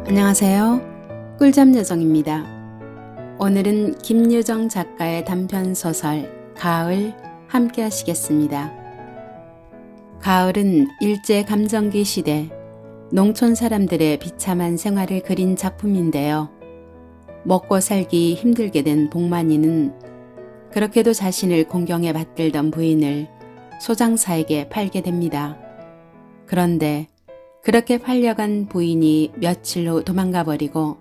안녕하세요. 꿀잠 요정입니다. 오늘은 김유정 작가의 단편소설 가을 함께 하시겠습니다. 가을은 일제감정기 시대 농촌 사람들의 비참한 생활을 그린 작품인데요. 먹고 살기 힘들게 된 복만이는 그렇게도 자신을 공경에 받들던 부인을 소장사에게 팔게 됩니다. 그런데 그렇게 팔려간 부인이 며칠 후 도망가 버리고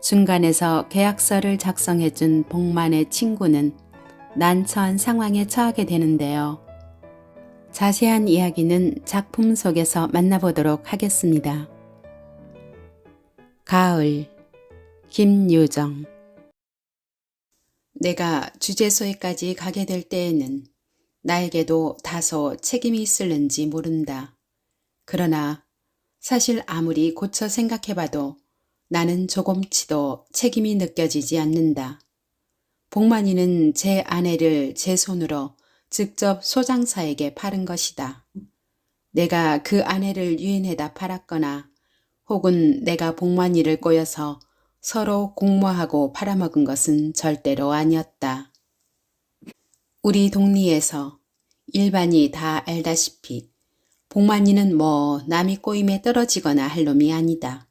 중간에서 계약서를 작성해준 복만의 친구는 난처한 상황에 처하게 되는데요. 자세한 이야기는 작품 속에서 만나보도록 하겠습니다. 가을, 김유정. 내가 주재소에까지 가게 될 때에는 나에게도 다소 책임이 있을는지 모른다. 그러나 사실 아무리 고쳐 생각해봐도 나는 조금치도 책임이 느껴지지 않는다. 복만이는 제 아내를 제 손으로 직접 소장사에게 팔은 것이다. 내가 그 아내를 유인해다 팔았거나 혹은 내가 복만이를 꼬여서 서로 공모하고 팔아먹은 것은 절대로 아니었다. 우리 동리에서 일반이 다 알다시피 복만이는 남이 꼬임에 떨어지거나 할 놈이 아니다.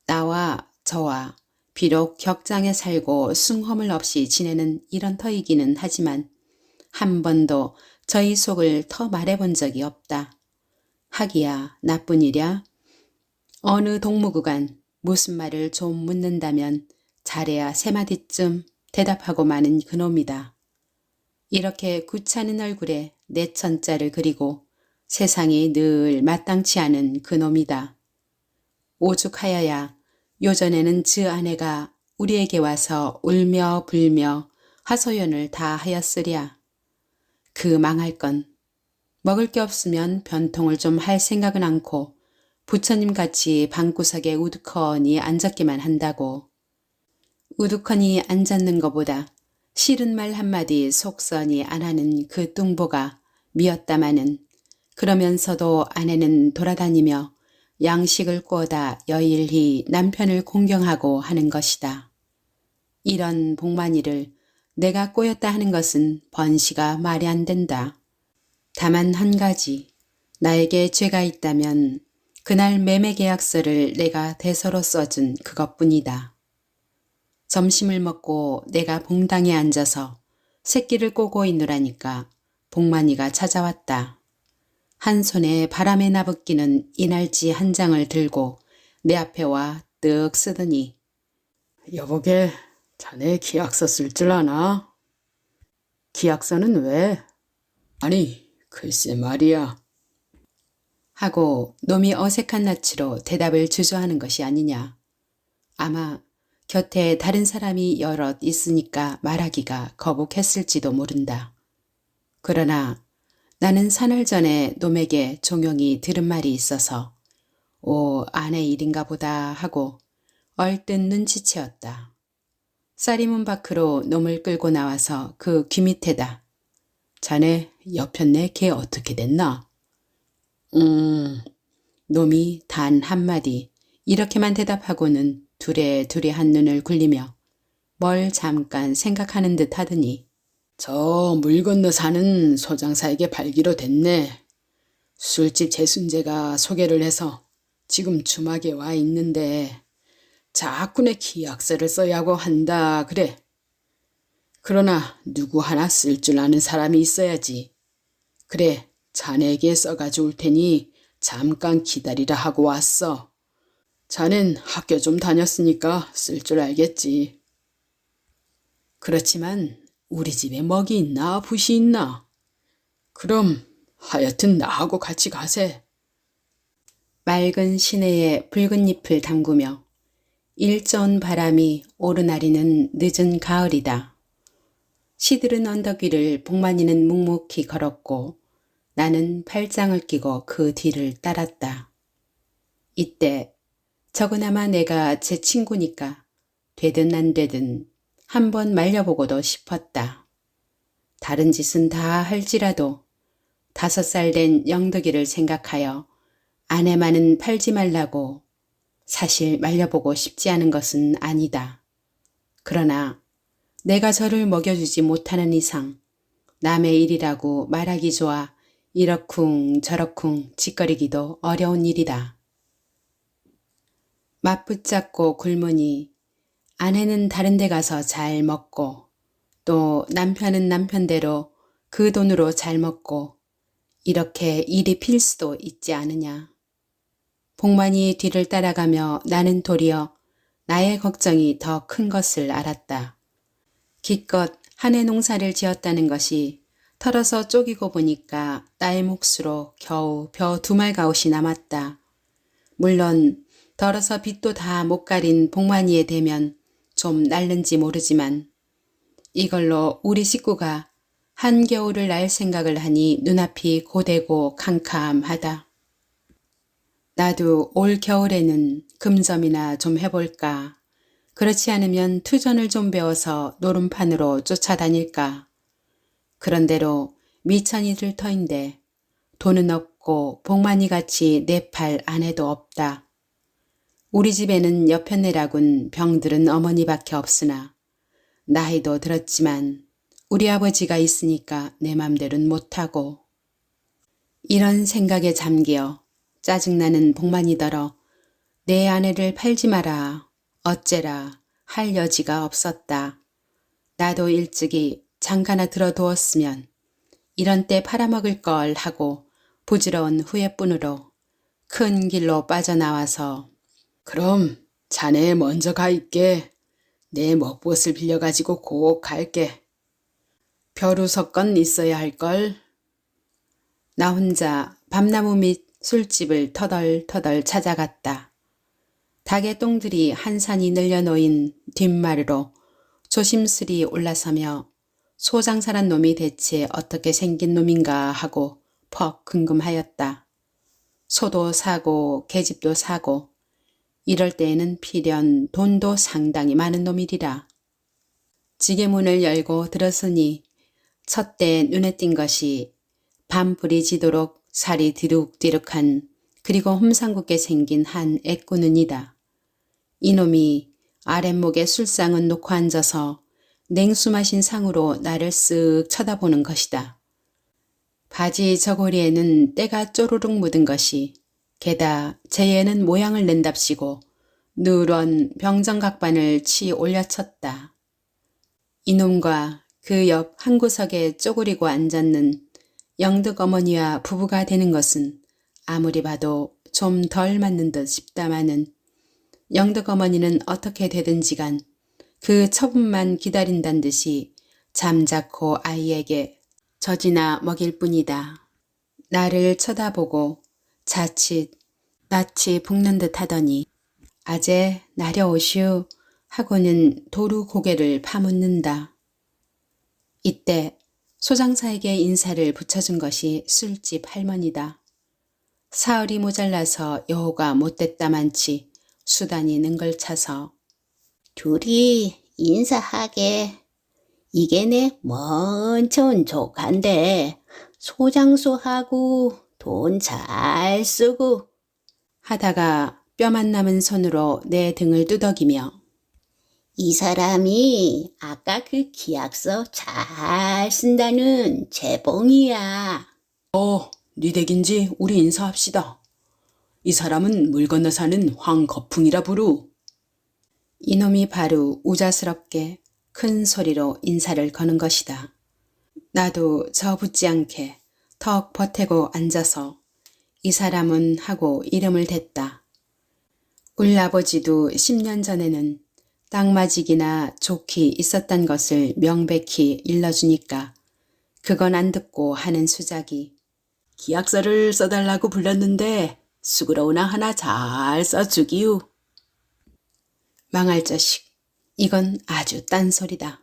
나와 저와 비록 격장에 살고 숭허물 없이 지내는 이런 터이기는 하지만 한 번도 저희 속을 터 말해본 적이 없다. 하기야 나쁜 일이야? 어느 동무구간 무슨 말을 좀 묻는다면 잘해야 세 마디쯤 대답하고 마는 그놈이다. 이렇게 굳찮은 얼굴에 내천자를 그리고 세상이 늘 마땅치 않은 그놈이다. 오죽하여야 요전에는 즈 아내가 우리에게 와서 울며 불며 하소연을 다 하였으랴. 그 망할 건 먹을 게 없으면 변통을 좀 할 생각은 않고 부처님같이 방구석에 우두커니 앉았기만 한다고. 우두커니 앉았는 것보다 싫은 말 한마디 속선이 안 하는 그 뚱보가 미었다마는 그러면서도 아내는 돌아다니며 양식을 구워다 여일히 남편을 공경하고 하는 것이다. 이런 복만이를 내가 꼬였다 하는 것은 번시가 말이 안 된다. 다만 한 가지, 나에게 죄가 있다면 그날 매매 계약서를 내가 대서로 써준 그것뿐이다. 점심을 먹고 내가 봉당에 앉아서 새끼를 꼬고 있노라니까 복만이가 찾아왔다. 한 손에 바람에 나붓기는 이날치 한 장을 들고 내 앞에 와 뜩 쓰더니 여보게, 자네 기약서 쓸 줄 아나? 기약서는 왜? 아니, 글쎄 말이야. 하고 놈이 어색한 낯으로 대답을 주저하는 것이 아니냐. 아마 곁에 다른 사람이 여럿 있으니까 말하기가 거북했을지도 모른다. 그러나 나는 사날 전에 놈에게 종용이 들은 말이 있어서 아내 일인가 보다 하고 얼뜻 눈치채었다. 쌀이문 밖으로 놈을 끌고 나와서 그 귀 밑에다. 자네 여편네 걔 어떻게 됐나? 놈이 단 한마디 이렇게만 대답하고는 두레두레 한눈을 굴리며 뭘 잠깐 생각하는 듯 하더니 저 물 건너 사는 소장사에게 팔기로 됐네. 술집 재순재가 소개를 해서 지금 주막에 와 있는데 자꾸 내 기약서를 써야고 한다 그래. 그러나 누구 하나 쓸 줄 아는 사람이 있어야지. 그래, 자네에게 써가지고 올 테니 잠깐 기다리라 하고 왔어. 자넨 학교 좀 다녔으니까 쓸 줄 알겠지. 그렇지만 우리 집에 먹이 있나 붓이 있나? 그럼 하여튼 나하고 같이 가세. 맑은 시내에 붉은 잎을 담그며 일전 바람이 오르나리는 늦은 가을이다. 시들은 언덕 위를 복만이는 묵묵히 걸었고 나는 팔짱을 끼고 그 뒤를 따랐다. 이때 적으나마 내가 제 친구니까 되든 안 되든 한번 말려보고도 싶었다. 다른 짓은 다 할지라도 5살 된 영덕이를 생각하여 아내만은 팔지 말라고 사실 말려보고 싶지 않은 것은 아니다. 그러나 내가 저를 먹여주지 못하는 이상 남의 일이라고 말하기 좋아 이러쿵 저러쿵 짓거리기도 어려운 일이다. 맞붙잡고 굶으니 아내는 다른 데 가서 잘 먹고 또 남편은 남편대로 그 돈으로 잘 먹고 이렇게 일이 필 수도 있지 않으냐. 복만이 뒤를 따라가며 나는 도리어 나의 걱정이 더 큰 것을 알았다. 기껏 한 해 농사를 지었다는 것이 털어서 쪼개고 보니까 나의 몫으로 겨우 벼 2말 가옷이 남았다. 물론 덜어서 빚도 다 못 가린 복만이에 대면 좀 날른지 모르지만 이걸로 우리 식구가 한겨울을 날 생각을 하니 눈앞이 고되고 캄캄하다. 나도 올 겨울에는 금점이나 좀 해볼까. 그렇지 않으면 투전을 좀 배워서 노름판으로 쫓아다닐까. 그런대로 미천이 들 터인데 돈은 없고 복만이같이 내 팔 아내도 없다. 우리 집에는 여편네라군 병들은 어머니밖에 없으나 나이도 들었지만 우리 아버지가 있으니까 내 맘대로는 못하고. 이런 생각에 잠겨 짜증나는 복만이더러 내 아내를 팔지 마라 어째라 할 여지가 없었다. 나도 일찍이 장가나 들어두었으면 이런 때 팔아먹을 걸 하고 부지러운 후회뿐으로 큰 길로 빠져나와서 그럼 자네 먼저 가 있게. 내 먹봇을 빌려가지고 곧 갈게. 벼루 석건 있어야 할걸. 나 혼자 밤나무 밑 술집을 터덜터덜 찾아갔다. 닭의 똥들이 한 산이 늘려놓인 뒷마루로 조심스리 올라서며 소장사란 놈이 대체 어떻게 생긴 놈인가 하고 퍽 궁금하였다. 소도 사고 계집도 사고 이럴 때에는 필연 돈도 상당히 많은 놈이리라. 지게문을 열고 들었으니 첫때 눈에 띈 것이 밤불이 지도록 살이 뒤룩뒤룩한 그리고 홈상궂게 생긴 한 애꾸눈이다. 이놈이 아랫목에 술상은 놓고 앉아서 냉수 마신 상으로 나를 쓱 쳐다보는 것이다. 바지 저고리에는 때가 쪼르륵 묻은 것이 게다 제에는 모양을 낸답시고 누런 병정각반을 치 올려쳤다. 이놈과 그 옆 한 구석에 쪼그리고 앉았는 영득 어머니와 부부가 되는 것은 아무리 봐도 좀 덜 맞는 듯 싶다마는 영득 어머니는 어떻게 되든지 간 그 처분만 기다린단 듯이 잠자코 아이에게 젖이나 먹일 뿐이다. 나를 쳐다보고 자칫 낯이 붓는 듯 하더니 아재 나려오슈 하고는 도루 고개를 파묻는다. 이때 소장사에게 인사를 붙여준 것이 술집 할머니다. 사흘이 모자라서 여호가 못됐다만치 수단이 능걸차서 둘이 인사하게. 이게 내 먼 조카인데 소장수하고 돈 잘 쓰고. 하다가 뼈만 남은 손으로 내 등을 두덕이며 이 사람이 아까 그 기약서 잘 쓴다는 재봉이야. 네 댁인지 우리 인사합시다. 이 사람은 물 건너 사는 황거풍이라 부루. 이놈이 바로 우자스럽게 큰 소리로 인사를 거는 것이다. 나도 저 붙지 않게 턱 버태고 앉아서 이 사람은 하고 이름을 댔다. 울 아버지도 10년 전에는 땅마직이나 족히 있었단 것을 명백히 일러주니까 그건 안 듣고 하는 수작이 기약서를 써달라고 불렀는데 수그러우나 하나 잘 써주기우. 망할 자식, 이건 아주 딴소리다.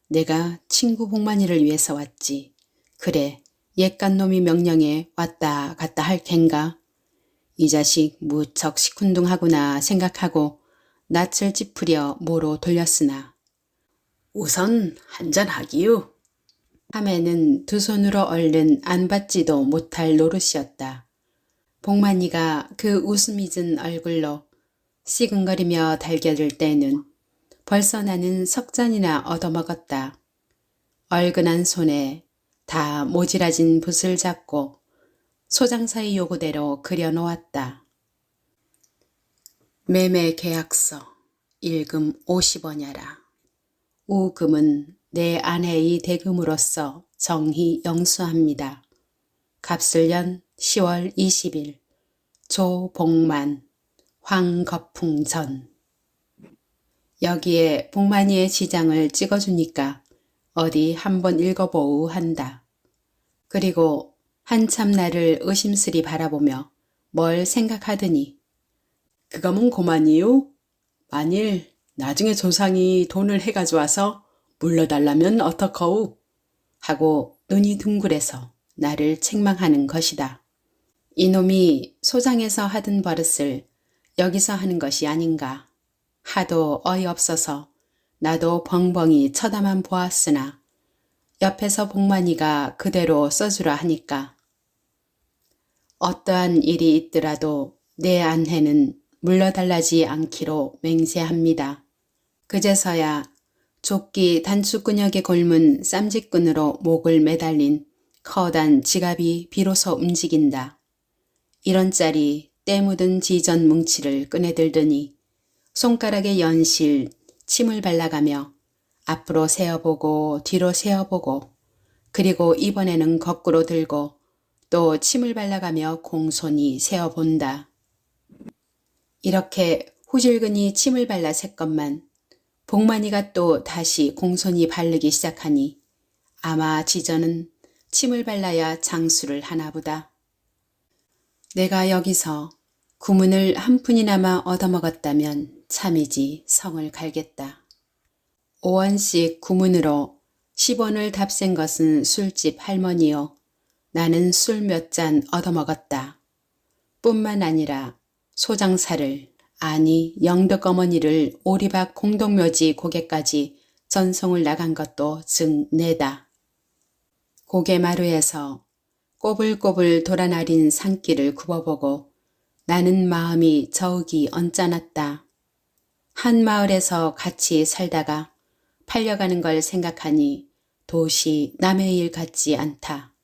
내가 친구 복만이를 위해서 왔지. 그래, 옛간 놈이 명령에 왔다 갔다 할 겐가. 이 자식 무척 시큰둥하구나 생각하고 낯을 찌푸려 모로 돌렸으나 우선 한잔하기우. 함에는 두 손으로 얼른 안 받지도 못할 노릇이었다. 복만이가 그 웃음 잊은 얼굴로 씨근거리며 달겨들 때는 벌써 나는 석 잔이나 얻어먹었다. 얼근한 손에 다 모지라진 붓을 잡고 소장사의 요구대로 그려놓았다. 매매 계약서 일금 50원야라. 우금은 내 아내의 대금으로서 정히 영수합니다. 갑술년 10월 20일 조복만 황거풍전. 여기에 복만이의 지장을 찍어주니까 어디 한번 읽어보우 한다. 그리고 한참 나를 의심스리 바라보며 뭘 생각하더니 그거면 고만이요? 만일 나중에 조상이 돈을 해가져와서 물러달라면 어떡하오? 하고 눈이 둥글해서 나를 책망하는 것이다. 이놈이 소장에서 하던 버릇을 여기서 하는 것이 아닌가. 하도 어이없어서 나도 벙벙이 쳐다만 보았으나 옆에서 복만이가 그대로 써주라 하니까 어떠한 일이 있더라도 내 아내는 물러달라지 않기로 맹세합니다. 그제서야 조끼 단추끈역에 골문 쌈짓끈으로 목을 매달린 커다란 지갑이 비로소 움직인다. 이런 짤이 때 묻은 지전 뭉치를 꺼내들더니 손가락에 연실 침을 발라가며 앞으로 세어보고 뒤로 세어보고 그리고 이번에는 거꾸로 들고 또 침을 발라가며 공손히 세어본다. 이렇게 후질근히 침을 발라 샜건만 복만이가 또 다시 공손히 바르기 시작하니 아마 지전은 침을 발라야 장수를 하나보다. 내가 여기서 구문을 한 푼이나마 얻어먹었다면 참이지 성을 갈겠다. 5원씩 구문으로 10원을 답센 것은 술집 할머니요. 나는 술 몇 잔 얻어먹었다. 뿐만 아니라 소장사를 아니 영덕 어머니를 오리박 공동묘지 고개까지 전송을 나간 것도 즉 내다. 고개마루에서 꼬불꼬불 돌아나린 산길을 굽어보고 나는 마음이 저욱이 언짢았다. 한 마을에서 같이 살다가 팔려가는 걸 생각하니 도시 남의 일 같지 않다.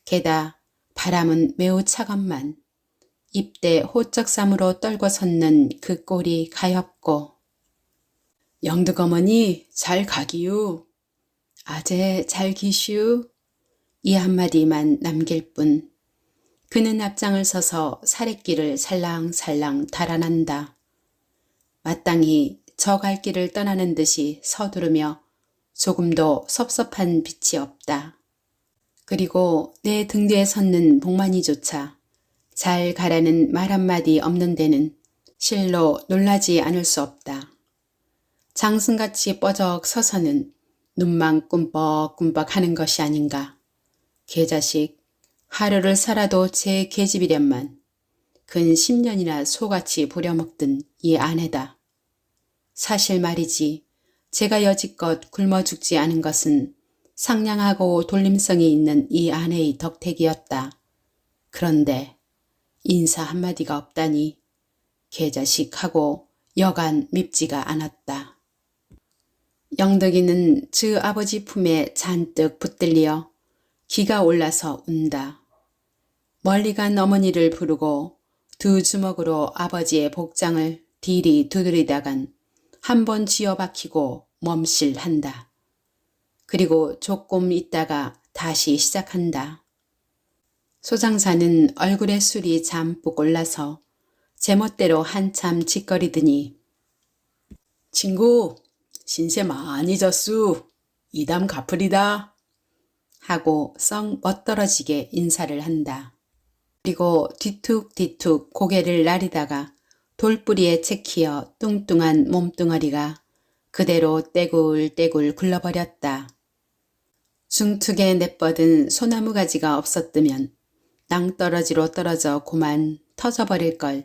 게다 바람은 매우 차갑만 입대 호적삼으로 떨고 섰는 그 꼴이 가엾고 영덕 어머니 잘 가기요. 아재 잘 기슈 이 한마디만 남길 뿐 그는 앞장을 서서 사례길을 살랑살랑 달아난다. 마땅히 저 갈 길을 떠나는 듯이 서두르며 조금도 섭섭한 빛이 없다. 그리고 내 등 뒤에 섰는 복만이조차 잘 가라는 말 한마디 없는 데는 실로 놀라지 않을 수 없다. 장승같이 뻐적 서서는 눈만 꿈뻑꿈뻑 하는 것이 아닌가. 개자식 하루를 살아도 제 계집이련만 근 10년이나 소같이 부려먹던 이 아내다. 사실 말이지 제가 여지껏 굶어 죽지 않은 것은 상냥하고 돌림성이 있는 이 아내의 덕택이었다. 그런데 인사 한마디가 없다니 개자식하고 여간 밉지가 않았다. 영덕이는 즈 아버지 품에 잔뜩 붙들려 기가 올라서 운다. 멀리 간 어머니를 부르고 두 주먹으로 아버지의 복장을 디리 두드리다간 한 번 쥐어박히고 멈실한다. 그리고 조금 있다가 다시 시작한다. 소장사는 얼굴에 술이 잠뿍 올라서 제멋대로 한참 짓거리더니 친구 신세 많이 졌수. 이담 갚으리다. 하고 썩 멋떨어지게 인사를 한다. 그리고 뒤툭뒤툭 고개를 나리다가 돌뿌리에 채키어 뚱뚱한 몸뚱아리가 그대로 떼굴떼굴 굴러버렸다. 중툭에 내뻗은 소나무 가지가 없었으면 낭떠러지로 떨어져 고만 터져버릴 걸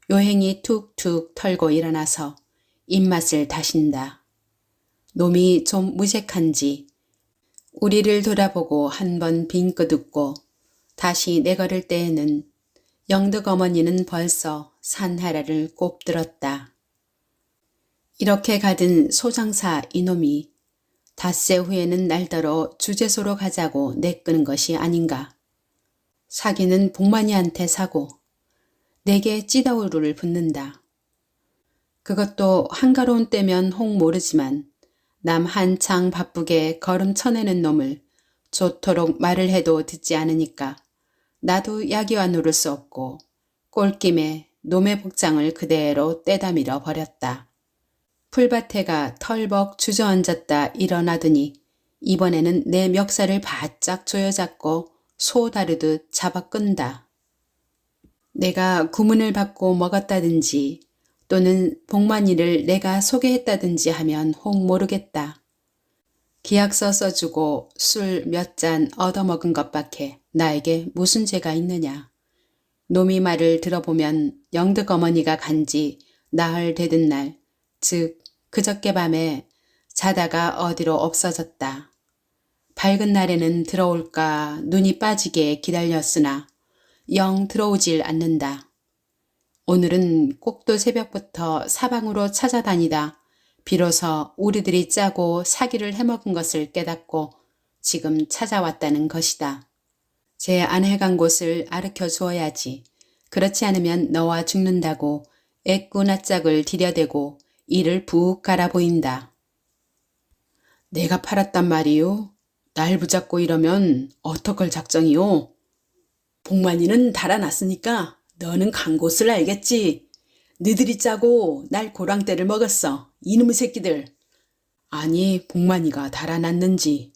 요행이 툭툭 털고 일어나서 입맛을 다신다. 놈이 좀 무색한지 우리를 돌아보고 한 번 빙긋 웃고 다시 내걸을 때에는 영덕 어머니는 벌써 산하라를 꼽들었다. 이렇게 가든 소장사 이놈이 닷새 후에는 날더러 주재소로 가자고 내끄는 것이 아닌가. 사기는 복만이한테 사고 내게 찌다우루를 붓는다. 그것도 한가로운 때면 혹 모르지만 남 한창 바쁘게 걸음 쳐내는 놈을 좋도록 말을 해도 듣지 않으니까 나도 약이와 누를 수 없고 꼴김에 놈의 복장을 그대로 떼다 밀어 버렸다. 풀밭에가 털벅 주저앉았다 일어나더니 이번에는 내 멱살을 바짝 조여잡고 소 다루듯 잡아 끈다. 내가 구문을 받고 먹었다든지 또는 복만이를 내가 소개했다든지 하면 혹 모르겠다. 계약서 써주고 술 몇 잔 얻어먹은 것밖에 나에게 무슨 죄가 있느냐. 놈이 말을 들어보면 영득 어머니가 간지 나흘 되던 날, 즉 그저께 밤에 자다가 어디로 없어졌다. 밝은 날에는 들어올까 눈이 빠지게 기다렸으나 영 들어오질 않는다. 오늘은 꼭두 새벽부터 사방으로 찾아다니다 비로소 우리들이 짜고 사기를 해먹은 것을 깨닫고 지금 찾아왔다는 것이다. 제 아내 간 곳을 알려 주어야지. 그렇지 않으면 너와 죽는다고 애꾸나짝을 들여대고 이를 푹 갈아 보인다. 내가 팔았단 말이요. 날 붙잡고 이러면 어떡할 작정이요. 복만이는 달아났으니까 너는 간 곳을 알겠지. 너들이 짜고 날 고랑떼를 먹었어. 이놈의 새끼들. 아니 복만이가 달아났는지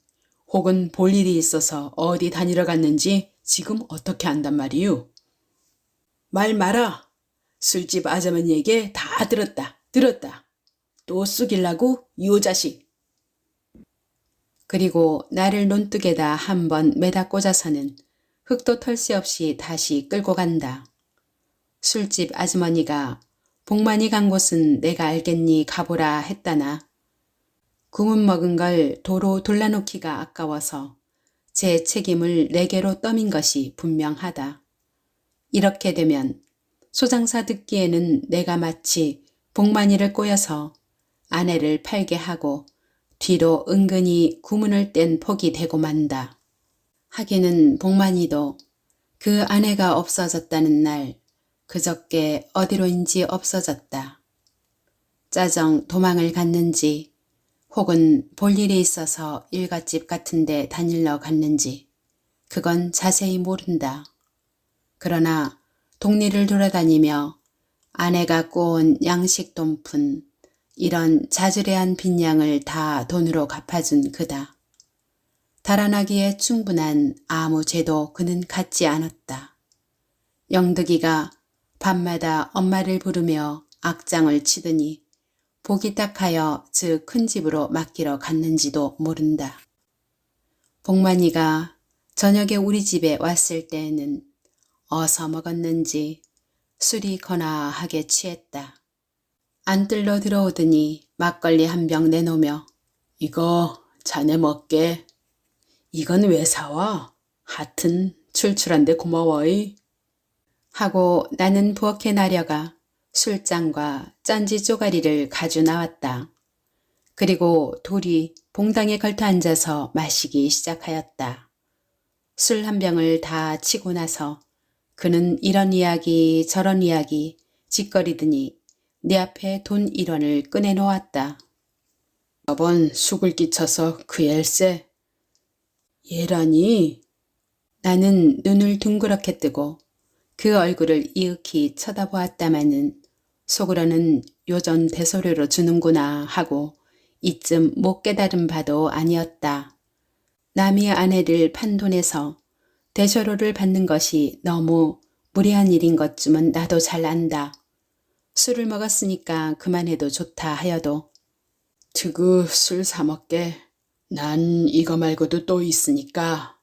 혹은 볼 일이 있어서 어디 다니러 갔는지 지금 어떻게 안단 말이유. 말 마라. 술집 아주머니에게 다 들었다. 또 쑥일라고 요 자식. 그리고 나를 논뚝에다 한번 매다 꽂아서는 흙도 털새 없이 다시 끌고 간다. 술집 아주머니가 복만이 간 곳은 내가 알겠니 가보라 했다나 구문 먹은 걸 도로 돌라놓기가 아까워서 제 책임을 내게로 떠민 것이 분명하다. 이렇게 되면 소장사 듣기에는 내가 마치 복만이를 꼬여서 아내를 팔게 하고 뒤로 은근히 구문을 뗀 폭이 되고 만다. 하기는 복만이도 그 아내가 없어졌다는 날 그저께 어디로인지 없어졌다. 짜정 도망을 갔는지 혹은 볼 일이 있어서 일갓집 같은 데 다닐러 갔는지 그건 자세히 모른다. 그러나 동리를 돌아다니며 아내가 꼬은 양식 돈푼 이런 자주레한 빈양을 다 돈으로 갚아준 그다. 달아나기에 충분한 아무 죄도 그는 갖지 않았다. 영득이가 밤마다 엄마를 부르며 악장을 치더니 복이 딱하여 즉 큰 집으로 맡기러 갔는지도 모른다. 복만이가 저녁에 우리 집에 왔을 때에는 어서 먹었는지 술이 거나하게 취했다. 안뜰로 들어오더니 막걸리 한 병 내놓으며 이거 자네 먹게. 이건 왜 사와? 하튼 출출한데 고마워이. 하고 나는 부엌에 나려가 술잔과 짠지 쪼가리를 가져 나왔다. 그리고 둘이 봉당에 걸터 앉아서 마시기 시작하였다. 술 한 병을 다 치고 나서 그는 이런 이야기 저런 이야기 짓거리더니 내 앞에 돈 1원을 꺼내 놓았다. 저번 숙을 끼쳐서 그 일세. 얘라니. 나는 눈을 둥그렇게 뜨고 그 얼굴을 이윽히 쳐다보았다마는 속으로는 요전 대소료로 주는구나 하고 이쯤 못 깨달은 바도 아니었다. 남의 아내를 판 돈에서 대소료를 받는 것이 너무 무례한 일인 것쯤은 나도 잘 안다. 술을 먹었으니까 그만해도 좋다 하여도 트그 술 사 먹게. 난 이거 말고도 또 있으니까.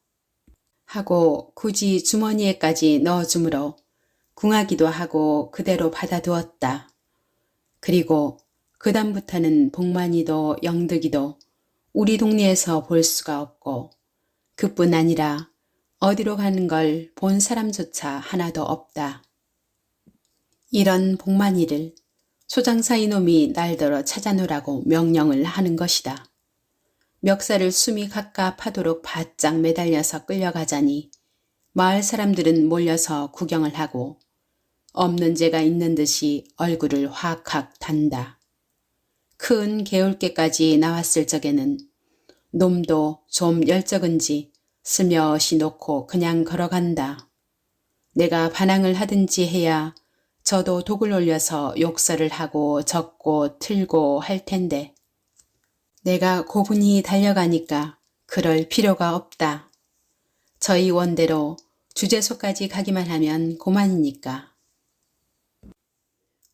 하고 굳이 주머니에까지 넣어주므로 궁하기도 하고 그대로 받아두었다. 그리고 그다음부터는 복만이도 영득이도 우리 동네에서 볼 수가 없고 그뿐 아니라 어디로 가는 걸 본 사람조차 하나도 없다. 이런 복만이를 소장사 이놈이 날더러 찾아놓으라고 명령을 하는 것이다. 멱살을 숨이 갑갑하도록 바짝 매달려서 끌려가자니 마을 사람들은 몰려서 구경을 하고 없는 죄가 있는 듯이 얼굴을 확확 단다. 큰 개울가까지 나왔을 적에는 놈도 좀 열적은지 슬며시 놓고 그냥 걸어간다. 내가 반항을 하든지 해야 저도 독을 올려서 욕설을 하고 젓고 틀고 할 텐데 내가 고분히 달려가니까 그럴 필요가 없다. 저희 원대로 주재소까지 가기만 하면 고만이니까.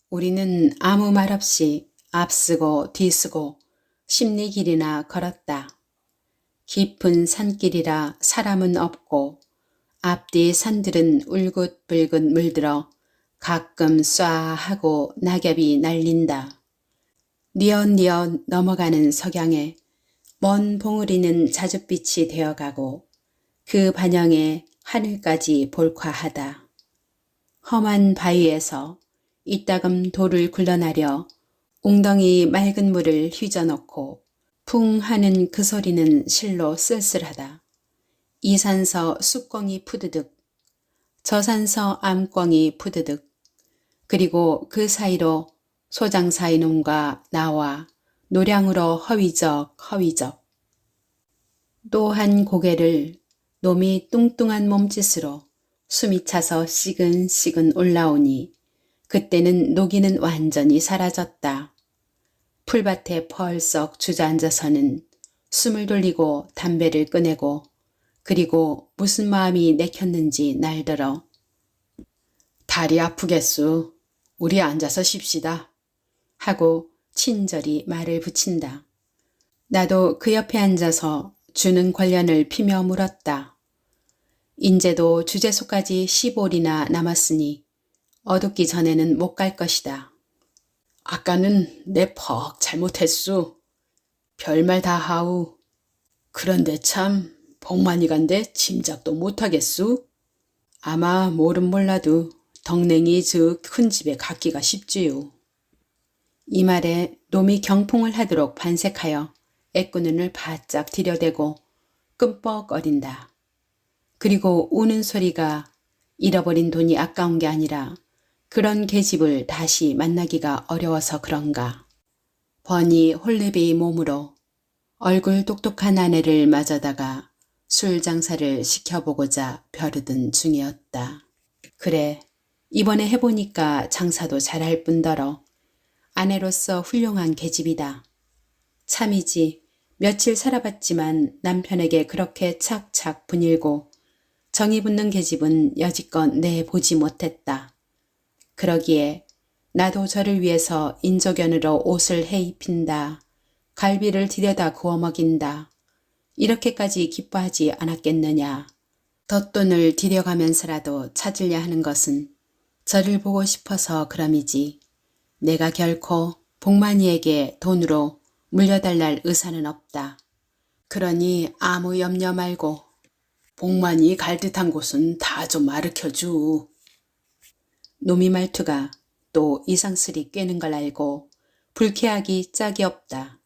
우리는 아무 말 없이 앞쓰고 뒤쓰고 십리길이나 걸었다. 깊은 산길이라 사람은 없고 앞뒤 산들은 울긋불긋 물들어 가끔 쏴 하고 낙엽이 날린다. 뉘엿뉘엿 넘어가는 석양에 먼 봉우리는 자줏빛이 되어가고 그 반영에 하늘까지 볼화하다. 험한 바위에서 이따금 돌을 굴러나려 웅덩이 맑은 물을 휘저놓고 풍 하는 그 소리는 실로 쓸쓸하다. 이 산서 쑥광이 푸드득, 저 산서 암광이 푸드득, 그리고 그 사이로 소장사 이놈과 나와 노량으로 허위적 또 한 고개를 놈이 뚱뚱한 몸짓으로 숨이 차서 시근시근 올라오니 그때는 녹이는 완전히 사라졌다. 풀밭에 펄썩 주저앉아서는 숨을 돌리고 담배를 꺼내고 그리고 무슨 마음이 내켰는지 날더러 다리 아프겠수. 우리 앉아서 쉽시다. 하고 친절히 말을 붙인다. 나도 그 옆에 앉아서 주는 관련을 피며 물었다. 인제도 주재소까지 15리나 남았으니 어둡기 전에는 못 갈 것이다. 아까는 내 퍽 잘못했수. 별말 다 하우. 그런데 참 복만이 간데 짐작도 못하겠수. 아마 모름 몰라도 덕냉이 저 큰 집에 갔기가 쉽지요. 이 말에 놈이 경풍을 하도록 반색하여 애꾸눈을 바짝 들여대고 끔뻑거린다. 그리고 우는 소리가 잃어버린 돈이 아까운 게 아니라 그런 계집을 다시 만나기가 어려워서 그런가. 번이 홀레베이 몸으로 얼굴 똑똑한 아내를 맞아다가 술 장사를 시켜보고자 벼르던 중이었다. 그래, 이번에 해보니까 장사도 잘할 뿐더러 아내로서 훌륭한 계집이다. 참이지 며칠 살아봤지만 남편에게 그렇게 착착 분일고 정이 붙는 계집은 여지껏 내 보지 못했다. 그러기에 나도 저를 위해서 인조견으로 옷을 해 입힌다. 갈비를 들여다 구워 먹인다. 이렇게까지 기뻐하지 않았겠느냐. 덧돈을 들여가면서라도 찾으려 하는 것은 저를 보고 싶어서 그럼이지. 내가 결코 복만이에게 돈으로 물려달랄 의사는 없다. 그러니 아무 염려 말고 복만이 갈 듯한 곳은 다 좀 가르쳐주. 놈이 말투가 또 이상스리 꿰는 걸 알고 불쾌하기 짝이 없다.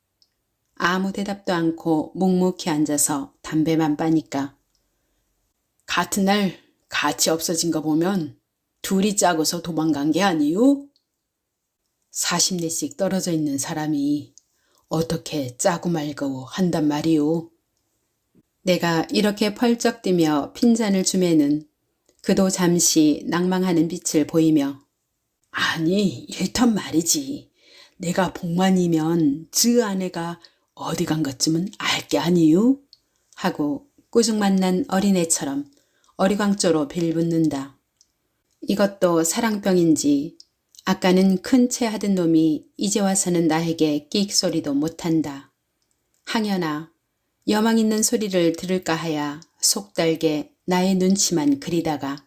아무 대답도 않고 묵묵히 앉아서 담배만 빠니까 같은 날 같이 없어진 거 보면 둘이 짜고서 도망간 게 아니유? 40리씩 떨어져 있는 사람이 어떻게 짜고 말고 한단 말이오. 내가 이렇게 펄쩍 뛰며 핀잔을 주매는 그도 잠시 낭망하는 빛을 보이며 아니 이렇단 말이지. 내가 복만이면 즈 아내가 어디 간 것쯤은 알 게 아니유? 하고 꾸중 만난 어린애처럼 어리광조로 빌붙는다. 이것도 사랑병인지 아까는 큰 채 하던 놈이 이제 와서는 나에게 끽소리도 못한다. 항연아, 여망 있는 소리를 들을까 하야 속달게 나의 눈치만 그리다가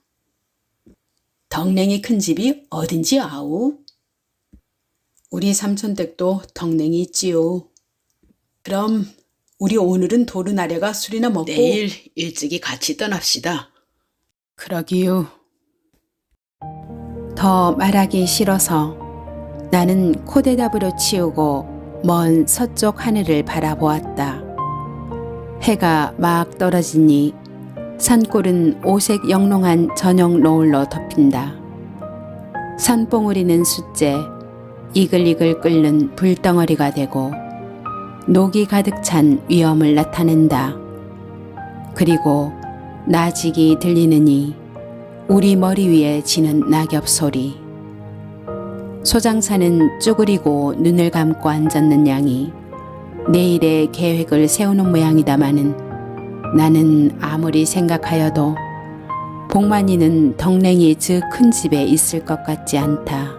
덕냉이 큰 집이 어딘지 아우? 우리 삼촌 댁도 덕냉이 있지요. 그럼 우리 오늘은 도르나려가 술이나 먹고 내일 일찍이 같이 떠납시다. 그러기요. 더 말하기 싫어서 나는 코대답으로 치우고 먼 서쪽 하늘을 바라보았다. 해가 막 떨어지니 산골은 오색 영롱한 저녁 노을로 덮인다. 산봉우리는 숫제, 이글이글 끓는 불덩어리가 되고 녹이 가득 찬 위험을 나타낸다. 그리고 나직이 들리느니 우리 머리 위에 지는 낙엽 소리. 소장사는 쭈그리고 눈을 감고 앉았는 양이 내일의 계획을 세우는 모양이다마는 나는 아무리 생각하여도 복만이는 덕랭이 저 큰 집에 있을 것 같지 않다.